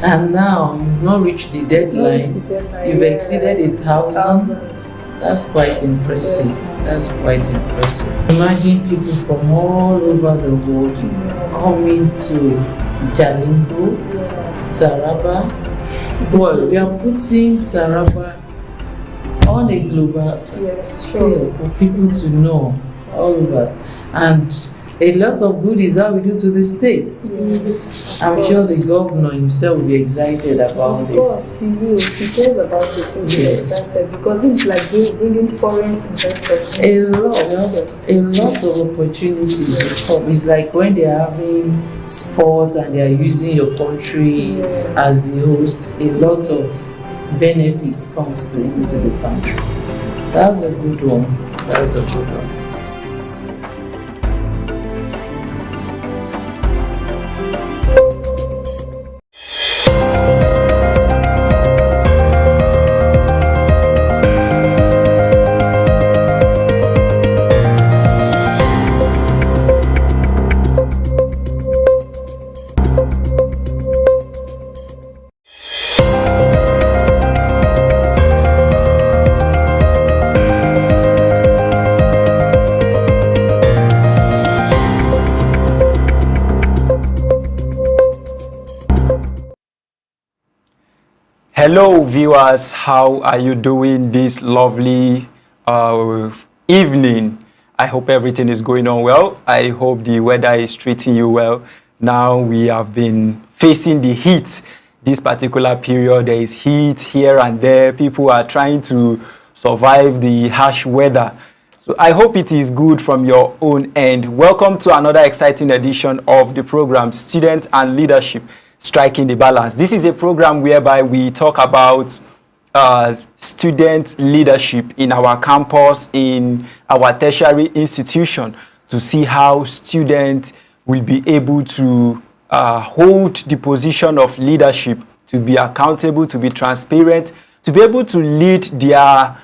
And now you've not reached the deadline. You've exceeded 1,000. That's quite impressive. That's quite impressive. Imagine people from all over the world coming to Jalingo, Taraba. Well, we are putting Taraba on a global scale for people to know all over. And a lot of good is that we do to the states. I'm sure the governor himself will be excited about this. He will. He cares about this. He'll be excited because it's like bringing foreign investors. A lot of opportunities will come. It's like when they're having sports and they're using your country as the host, a lot of benefits comes into the country. That's a good one. That's a good one. Hello viewers, how are you doing this lovely evening? I hope everything is going on well. I hope the weather is treating you well. Now we have been facing the heat this particular period. There is heat here and there. People are trying to survive the harsh weather. So I hope it is good from your own end. Welcome to another exciting edition of the program Student and Leadership, Striking the Balance. This is a program whereby we talk about student leadership in our campus, in our tertiary institution, to see how students will be able to hold the position of leadership, to be accountable, to be transparent, to be able to lead their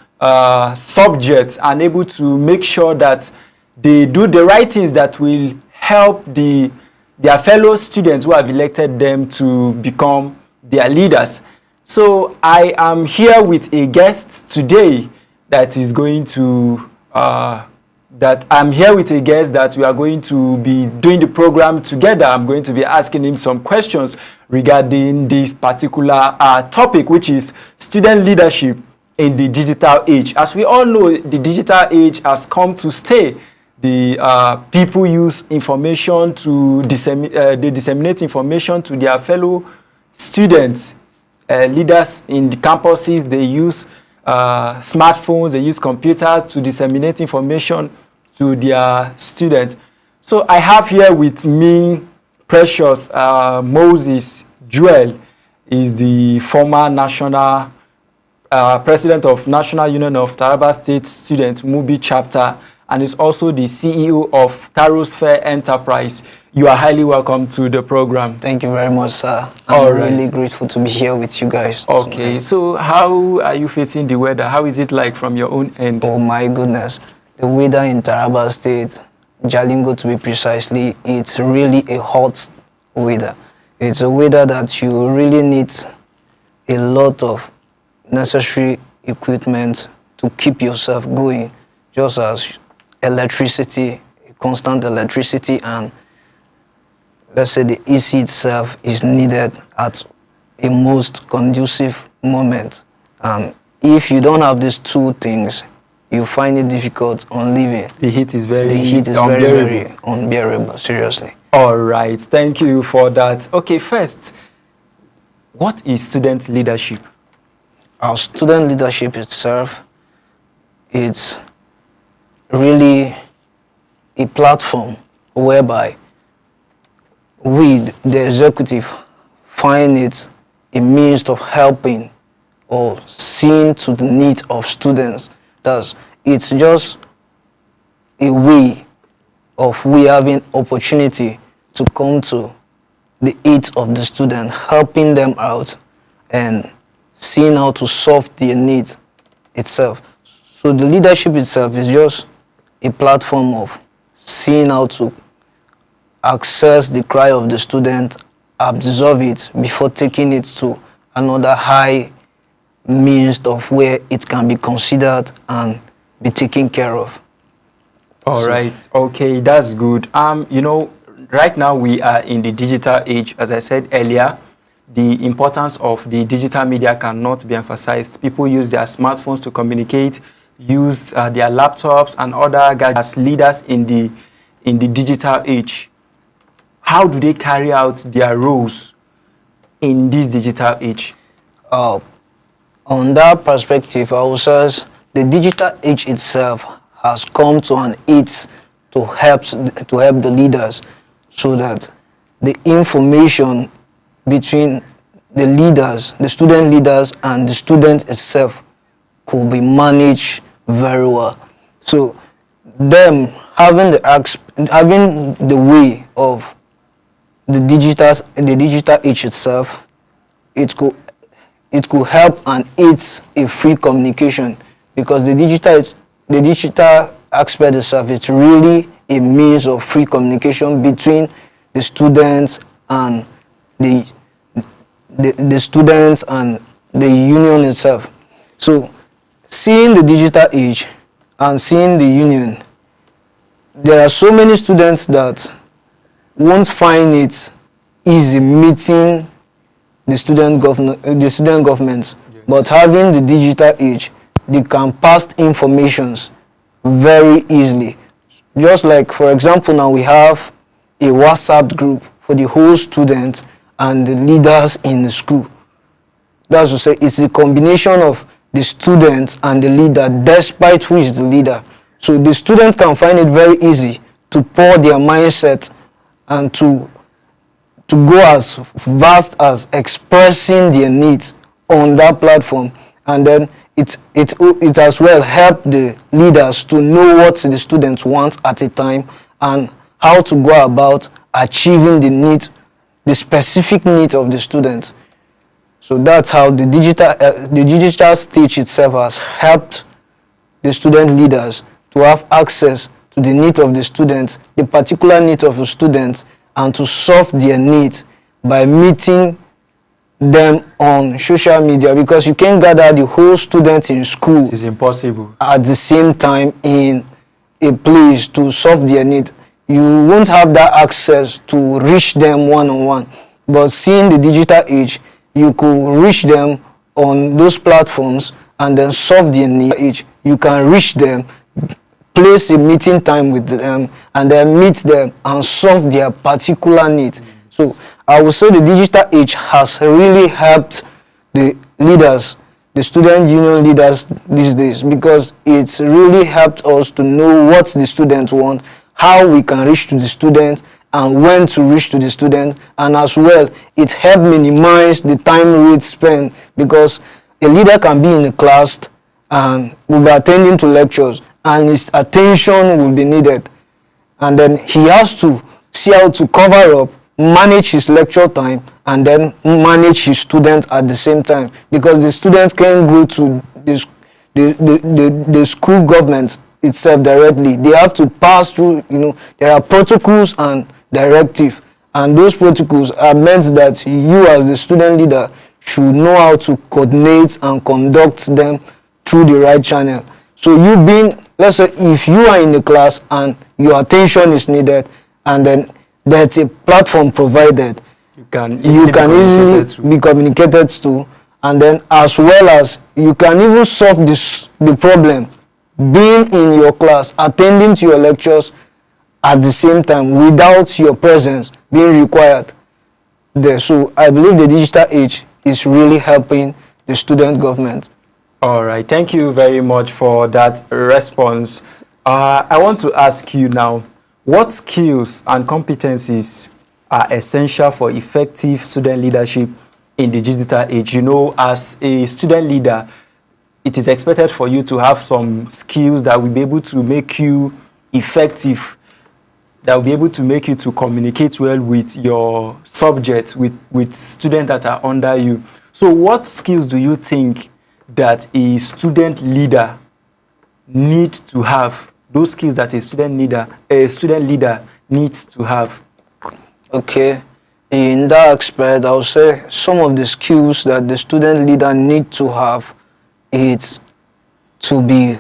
subjects and able to make sure that they do the right things that will help their fellow students who have elected them to become their leaders. So I am here with a guest today that is going to, that we are going to be doing the program together. I'm going to be asking him some questions regarding this particular topic, which is student leadership in the digital age. As we all know, the digital age has come to stay. The people use information to they disseminate information to their fellow students. Leaders in the campuses, they use smartphones, they use computers to disseminate information to their students. So I have here with me Precious Moses Joel, is the former national president of National Union of Taraba State Students, MUBI chapter, and is also the CEO of Carols Fair Enterprise. You are highly welcome to the program. Thank you very much, sir. I'm really grateful to be here with you guys. Okay, so how are you facing the weather? How is it like from your own end? Oh my goodness. The weather in Taraba State, Jalingo to be precisely, it's really a hot weather. It's a weather that you really need a lot of necessary equipment to keep yourself going, just as electricity, constant electricity, and let's say the AC itself is needed at a most conducive moment. And if you don't have these two things, you find it difficult on living. The heat is very very unbearable, seriously. All right, thank you for that. Okay, first, what is student leadership? Our student leadership itself, it's really a platform whereby we, the executive, find it a means of helping or seeing to the needs of students. Thus, it's just a way of we having opportunity to come to the aid of the student, helping them out and seeing how to solve their needs itself. So the leadership itself is just a platform of seeing how to access the cry of the student absorb it before taking it to another high means of where it can be considered and be taken care of. All right. Okay, that's good. You know, right now we are in the digital age. As I said earlier, the importance of the digital media cannot be emphasized. People use their smartphones to communicate, use their laptops and other gadgets as leaders in the digital age. How do they carry out their roles in this digital age? On that perspective, I would say the digital age itself has come to an aid to help the leaders, so that the information between the leaders, the student leaders, and the student itself could be managed very well. So them having the way of the digital age itself, it could help and aid a free communication, because the digital aspect itself is really a means of free communication between the students and the students and the union itself. So seeing the digital age and seeing the union, there are so many students that won't find it easy meeting the student government, yes. But having the digital age, they can pass informations very easily. Just like, for example, now we have a WhatsApp group for the whole student and the leaders in the school. That's to say, it's a combination of the student and the leader, despite who is the leader. So the student can find it very easy to pour their mindset and to go as vast as expressing their needs on that platform. And then it as well help the leaders to know what the students want at a time and how to go about achieving the specific need of the student. So that's how the digital stage itself has helped the student leaders to have access to the need of the students, the particular need of the students, and to solve their needs by meeting them on social media, because you can't gather the whole students in school. It is impossible. At the same time in a place to solve their need. You won't have that access to reach them one-on-one. But seeing the digital age, you could reach them on those platforms and then solve their need. You can reach them, place a meeting time with them, and then meet them and solve their particular need. So I would say the digital age has really helped the leaders, the student union leaders these days, because it's really helped us to know what the students want, how we can reach to the students, and when to reach to the students. And as well, it helped minimize the time rate spent, because a leader can be in a class and will be attending to lectures, and his attention will be needed. And then he has to see how to cover up, manage his lecture time, and then manage his students at the same time, because the students can go to the school government itself directly. They have to pass through, there are protocols and directives, and those protocols are meant that you as the student leader should know how to coordinate and conduct them through the right channel. So you being, let's say, if you are in the class and your attention is needed, and then there's a platform provided, you can easily be communicated to, and then as well as you can even solve the problem being in your class, attending to your lectures at the same time without your presence being required there. So I believe the digital age is really helping the student government. All right, thank you very much for that response. I want to ask you now, what skills and competencies are essential for effective student leadership in the digital age? As a student leader, it is expected for you to have some skills that will be able to make you effective, that will be able to make you to communicate well with your subjects, with students that are under you. So what skills do you think that a student leader needs to have? Those skills that a student leader needs to have. Okay. in that aspect, I would say some of the skills that the student leader need to have is to be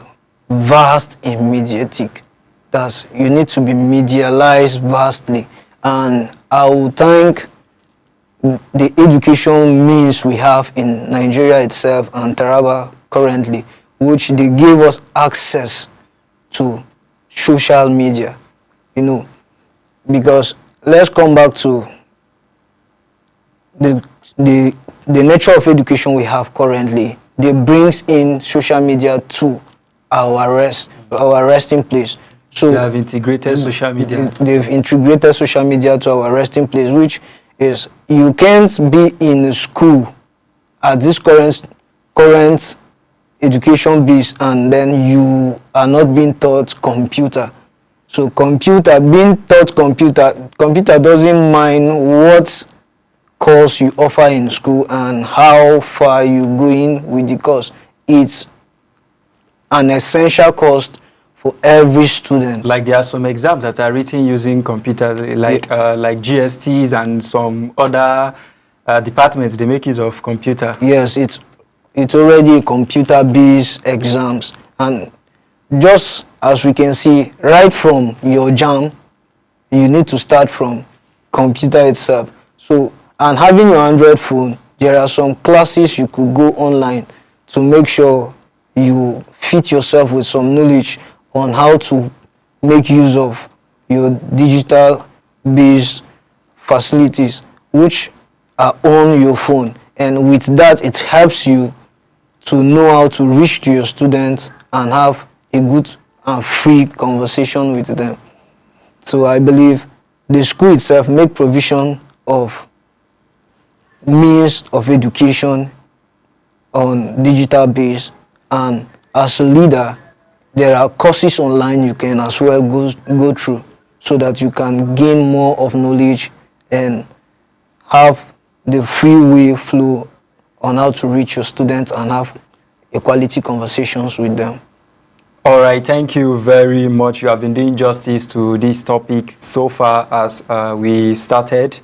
vast in mediatic. That's, you need to be medialized vastly. And I will thank the education means we have in Nigeria itself and Taraba currently, which they give us access to social media, you know, because let's come back to the nature of education we have currently. They brings in social media to our resting place. So they have integrated social media. They've integrated social media to our resting place, which is, you can't be in a school at this current education base and then you are not being taught computer. So being taught computer doesn't mind what course you offer in school and how far you going with the course. It's an essential course for every student. Like there are some exams that are written using computers, like GSTs and some other departments, they make use of computer. Yes, it's already computer-based exams. And just as we can see, right from your JAM, you need to start from computer itself. So, and having your Android phone, there are some classes you could go online to make sure you fit yourself with some knowledge on how to make use of your digital-based facilities, which are on your phone. And with that, it helps you to know how to reach to your students and have a good and free conversation with them. So I believe the school itself make provision of means of education on digital base, and as a leader, there are courses online you can as well go through so that you can gain more of knowledge and have the freeway flow on how to reach your students and have quality conversations with them. All right, thank you very much. You have been doing justice to this topic so far as we started.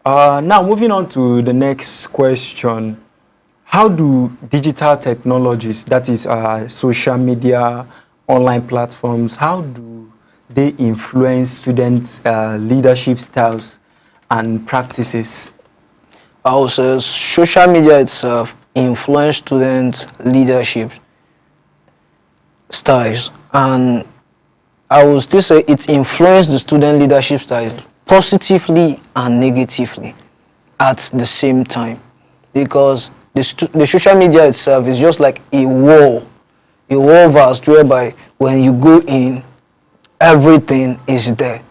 Now, moving on to the next question. How do digital technologies, that is social media, online platforms, how do they influence students' leadership styles and practices? Also, social media itself influence students' leadership styles, and I will still say it influenced the student leadership styles positively and negatively at the same time, because the social media itself is just like a wall vast whereby when you go in, everything is there.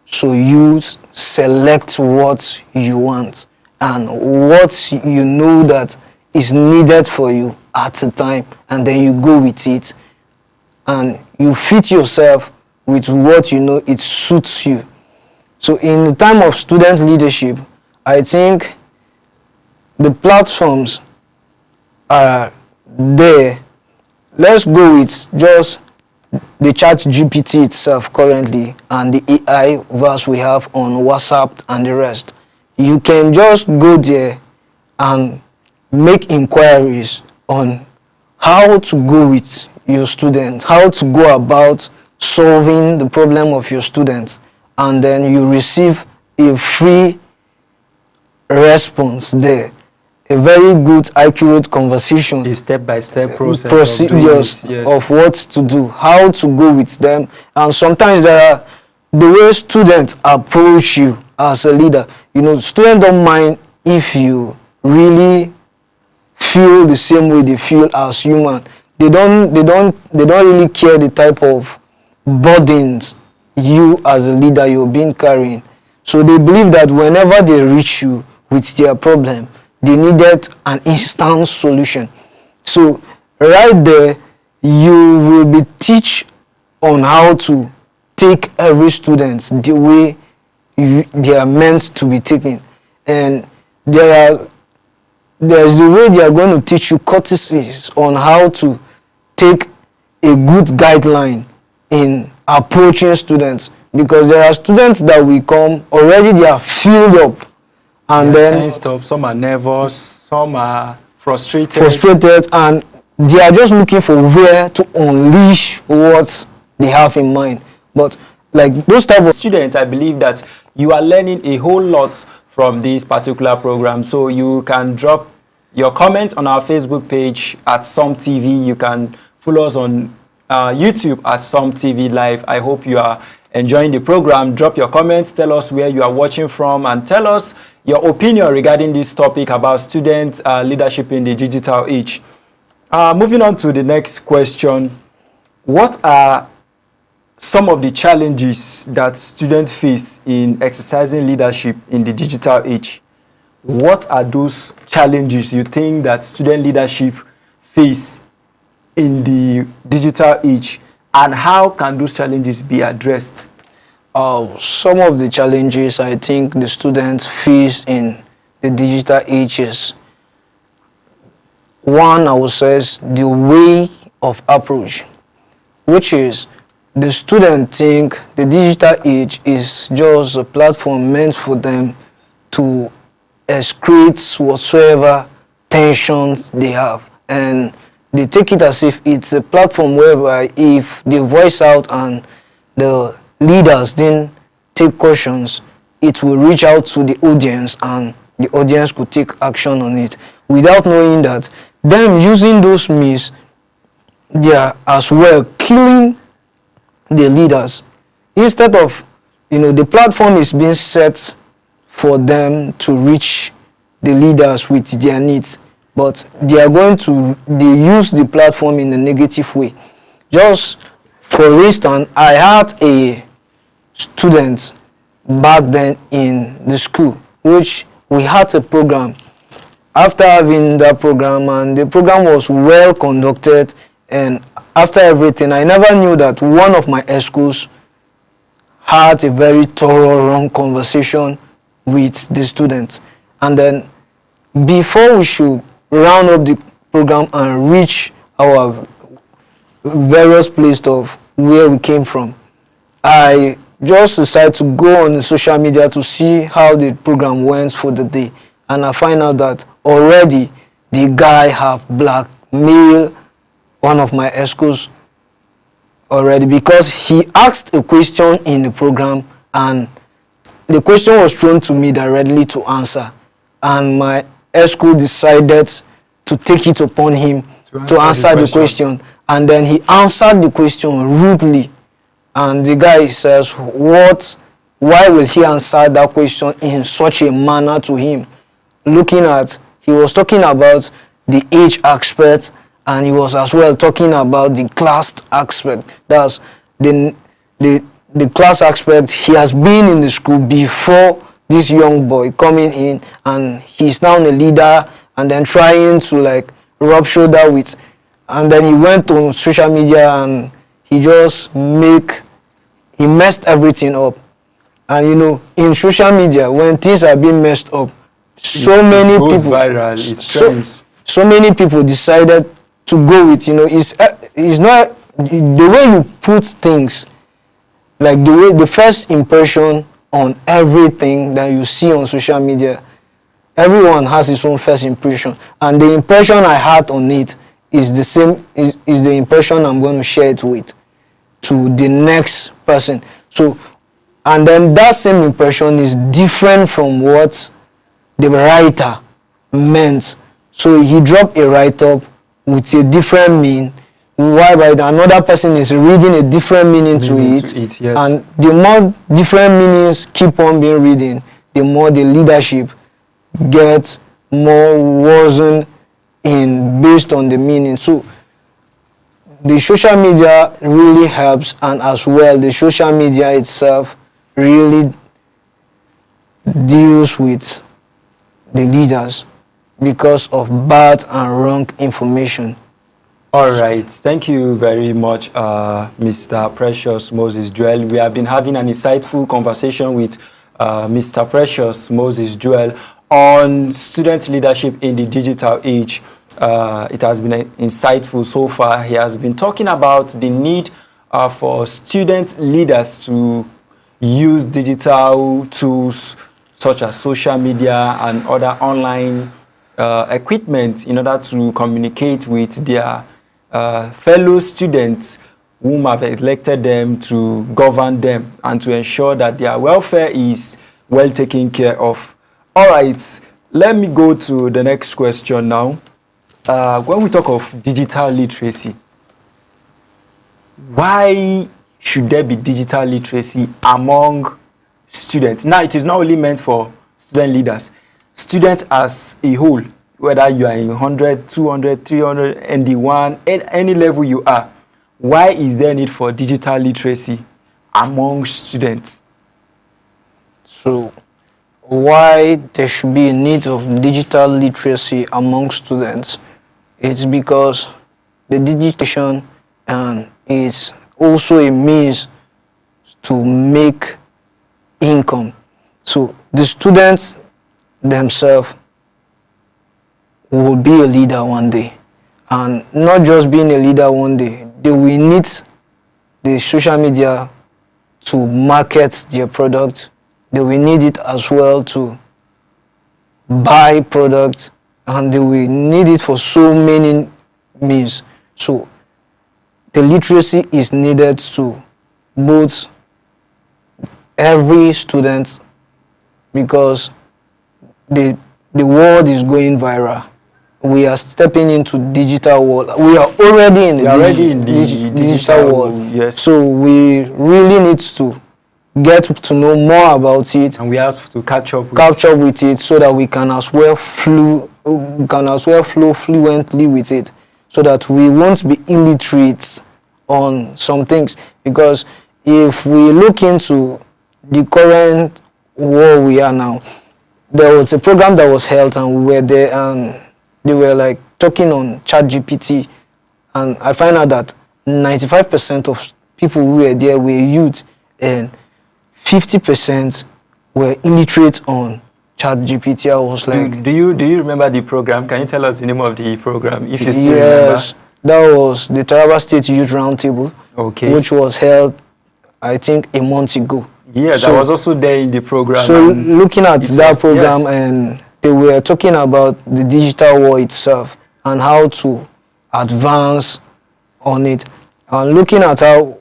So you select what you want and what you know that is needed for you at the time, and then you go with it and you fit yourself with what you know it suits you. So in the time of student leadership, I think the platforms are there. Let's go with just the ChatGPT itself currently and the AI verse we have on WhatsApp and the rest. You can just go there and make inquiries on how to go with your students, how to go about solving the problem of your students, and then you receive a free response there. A very good, accurate conversation. A step-by-step process. Procedures of what to do, how to go with them. And sometimes there are the way students approach you as a leader. You know, students don't mind if you really feel the same way they feel as human. They don't really care the type of burdens you as a leader you're being carrying. So they believe that whenever they reach you with their problem, they needed an instant solution. So right there, you will be teach on how to take every student the way they are meant to be taken. And there's the way they are going to teach you courtesies on how to take a good guideline in approaching students, because there are students that will come already, they are filled up And then tensed up, some are nervous, some are frustrated, and they are just looking for where to unleash what they have in mind. But like those type of students, I believe that you are learning a whole lot from this particular program. So you can drop your comments on our Facebook page at Some TV. You can follow us on YouTube at Some TV Live. I hope you are enjoying the program. Drop your comments, tell us where you are watching from, and tell us your opinion regarding this topic about student leadership in the digital age. Moving on to the next question. What are some of the challenges that students face in exercising leadership in the digital age? What are those challenges you think that student leadership face in the digital age, and how can those challenges be addressed? Some of the challenges I think the students face in the digital age is, one, I would say, is the way of approach, which is the student think the digital age is just a platform meant for them to excrete whatsoever tensions they have, and they take it as if it's a platform whereby if they voice out and the leaders didn't take cautions, it will reach out to the audience and the audience could take action on it, without knowing that them using those means, they are as well killing the leaders. Instead of, the platform is being set for them to reach the leaders with their needs, but they use the platform in a negative way. Just for instance, I had a student back then in the school, which we had a program. After having that program, and the program was well conducted, and after everything, I never knew that one of my schools had a very thorough, long conversation with the students. And then before we should round up the program and reach our various places of where we came from, I just decided to go on the social media to see how the program went for the day. And I find out that already the guy have blackmailed one of my schools already, because he asked a question in the program and the question was thrown to me directly to answer, and my school decided to take it upon him to answer the question, and then he answered the question rudely, and the guy says, why will he answer that question in such a manner to him? Looking at, he was talking about the age aspect, and he was as well talking about the class aspect. That's the class aspect. He has been in the school before this young boy coming in, and he's now a leader, and then trying to rub shoulder with, and then he went on social media and he just messed everything up. And in social media, when things are being messed up, so many people decided to go with, it's not the way you put things, like the first impression on everything that you see on social media. Everyone has his own first impression, and the impression I had on it is the same, is the impression I'm going to share it with to the next person. So, and then that same impression is different from what the writer meant. So he dropped a write-up with a different meaning, whereby another person is reading a different meaning to it, yes. And the more different meanings keep on being reading, the more the leadership gets more worsened in based on the meaning. So the social media really helps, and as well the social media itself really deals with the leaders because of bad and wrong information. All right. Thank you very much, Mr. Precious Moses Joel. We have been having an insightful conversation with Mr. Precious Moses Joel on student leadership in the digital age. It has been insightful so far. He has been talking about the need for student leaders to use digital tools such as social media and other online equipment in order to communicate with their fellow students whom have elected them to govern them and to ensure that their welfare is well taken care of. All right, let me go to the next question now. When we talk of digital literacy, why should there be digital literacy among students? Now, it is not only meant for student leaders. Students as a whole, whether you are in 100, 200, 300, ND1, any level you are, why is there need for digital literacy among students? So, why there should be a need of digital literacy among students? It's because the digitization is also a means to make income. So the students themselves will be a leader one day, and not just being a leader one day, they will need the social media to market their product. They will need it as well to buy products, and they will need it for so many means. So the literacy is needed to both every student, because the world is going viral. We are stepping into digital world. We are already in the digital world. Yes. So we really need to get to know more about it, And we have to catch up with it, so that we can as well flow fluently with it, so that we won't be illiterate on some things. Because if we look into the current world we are now, there was a program that was held, and we were there, and they were like talking on ChatGPT, and I find out that 95% of people who were there were youth, and 50% were illiterate on ChatGPT. I was like, do you remember the program? Can you tell us the name of the program, if you still yes, that was the Taraba State Youth Roundtable, Okay. which was held, I think, a month ago. Yes, I was also there in the program. So looking at that program, yes. and they were talking about the digital war itself and how to advance on it, and looking at how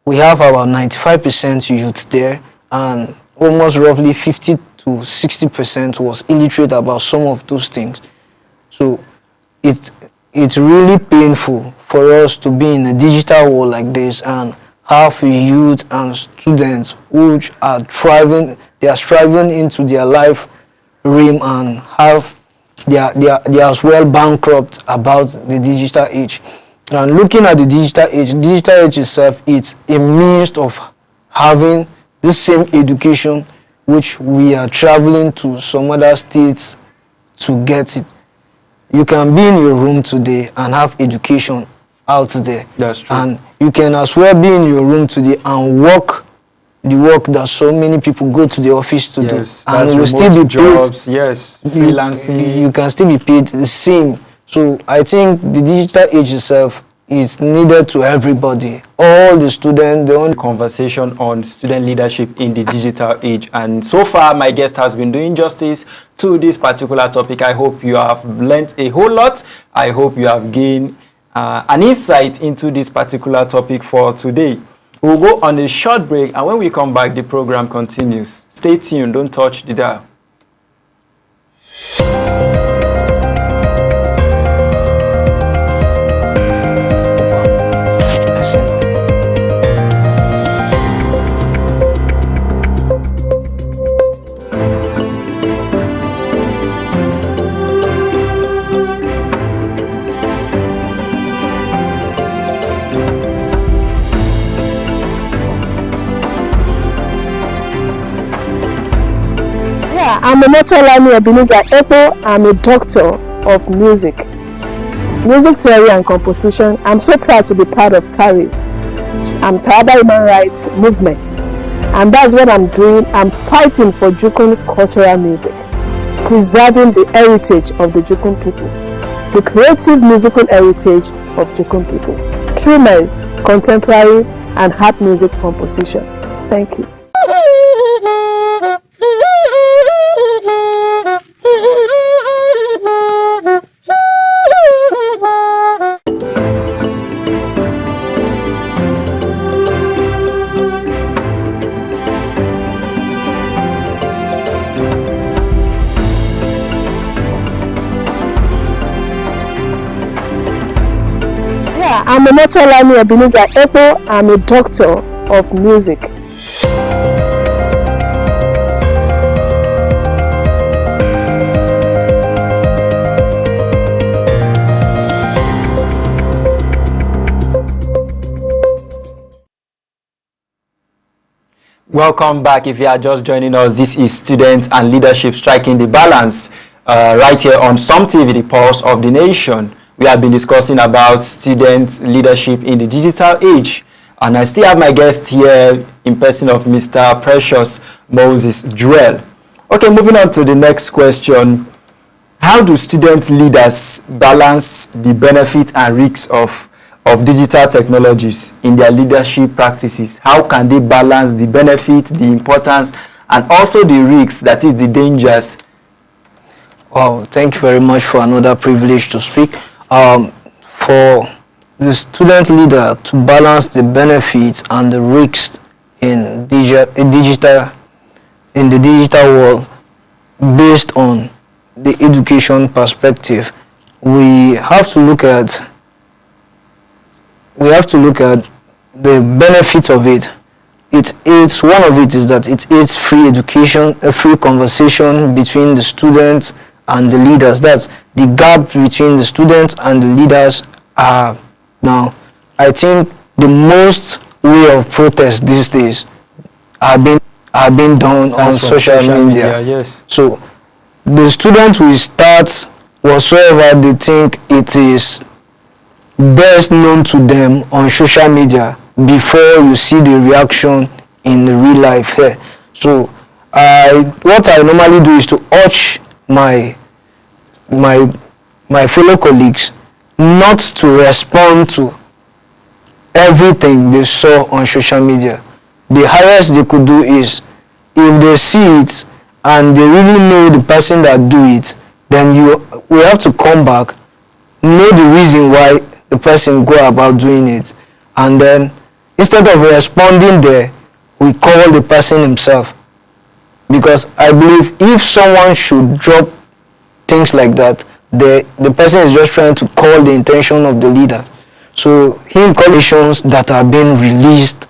we have about 95% youth there, and almost roughly 50 to 60% was illiterate about some of those things. So it's really painful for us to be in a digital world like this and have youth and students who are striving into their life realm, and they are as well bankrupt about the digital age. And looking at the digital age itself, it's a means of having the same education which we are traveling to some other states to get it. You can be in your room today and have education out there. That's true. And you can as well be in your room today and work the work that so many people go to the office to do. And you will still be jobs, paid. yes, freelancing. You can still be paid the same. So I think the digital age itself is needed to everybody, all the students. The only Conversation on student leadership in the digital age, and so far my guest has been doing justice to this particular topic. I hope you have learned a whole lot. I hope you have gained an insight into this particular topic for today. We'll go on a short break, and when we come back, the program continues. Stay tuned, don't touch the dial. I'm Omotolani Ebenezer Epo. I'm a doctor of music theory and composition. I'm so proud to be part of TARI. I'm Taraba Human Rights Movement, and that's what I'm doing. I'm fighting for Jukun cultural music, preserving the heritage of the Jukun people, the creative musical heritage of Jukun people, through my contemporary and harp music composition. Thank you. I'm Omotolani Ebenezer Ekpo. I'm a doctor of music. Welcome back. If you are just joining us, this is Students and Leadership Striking the Balance right here on Some TV, the Pulse of the Nation. We have been discussing about student leadership in the digital age. And I still have my guest here in person of Mr. Precious Moses Joel. Okay, moving on to the next question. How do student leaders balance the benefits and risks of digital technologies in their leadership practices? How can they balance the benefits, the importance, and also the risks, that is the dangers? Wow, thank you very much for another privilege to speak. For the student leader to balance the benefits and the risks in the digital world based on the education perspective, we have to look at the benefits of it. It's one of it is that it is free education, a free conversation between the students and the leaders. That's the gap between the students and the leaders. Now, I think the most way of protest these days are being done on social media. Yes. So the students will start whatsoever they think it is best known to them on social media before you see the reaction in the real life here. So what I normally do is to urge my fellow colleagues not to respond to everything they saw on social media. The highest they could do is, if they see it and they really know the person that do it, then we have to come back, know the reason why the person go about doing it, and then instead of responding there, we call the person himself. Because I believe if someone should drop things like that, the person is just trying to call the intention of the leader. So him coalitions that are being released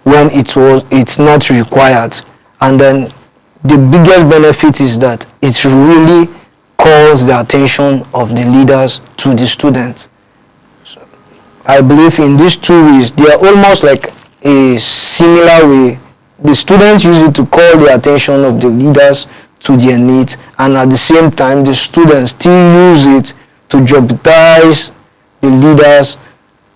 when it's not required, and then the biggest benefit is that it really calls the attention of the leaders to the students. So I believe in these two ways, they are almost like a similar way. The students use it to call the attention of the leaders to their needs, and at the same time the students still use it to jeopardize the leaders'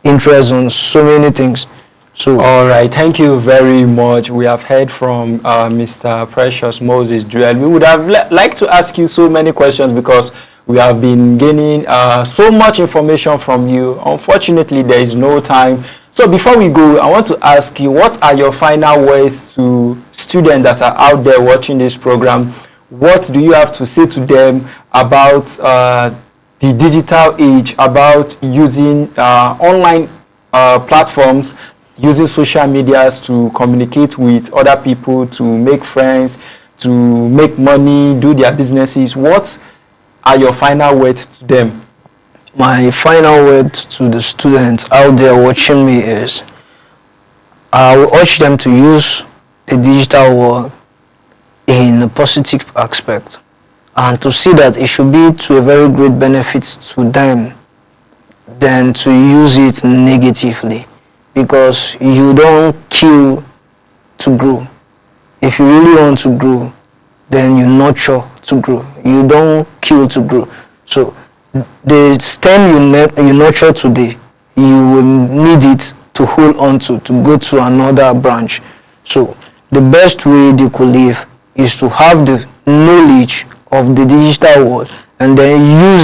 interest on so many things. So all right, thank you very much. We have heard from Mr. Precious Moses Joel. We would have liked to ask you so many questions because we have been gaining so much information from you. Unfortunately, there is no time. So before we go, I want to ask you, what are your final words to students that are out there watching this program? What do you have to say to them about the digital age, about using online platforms, using social medias to communicate with other people, to make friends, to make money, do their businesses? What are your final words to them? my final word to the students out there watching me is, I will urge them to use the digital world in a positive aspect and to see that it should be to a very great benefit to them than to use it negatively, because you don't kill to grow. If you really want to grow, then you nurture to grow. You don't kill to grow. So the stem you nurture today, you will need it to hold on to go to another branch. So the best way they could live is to have the knowledge of the digital world and then use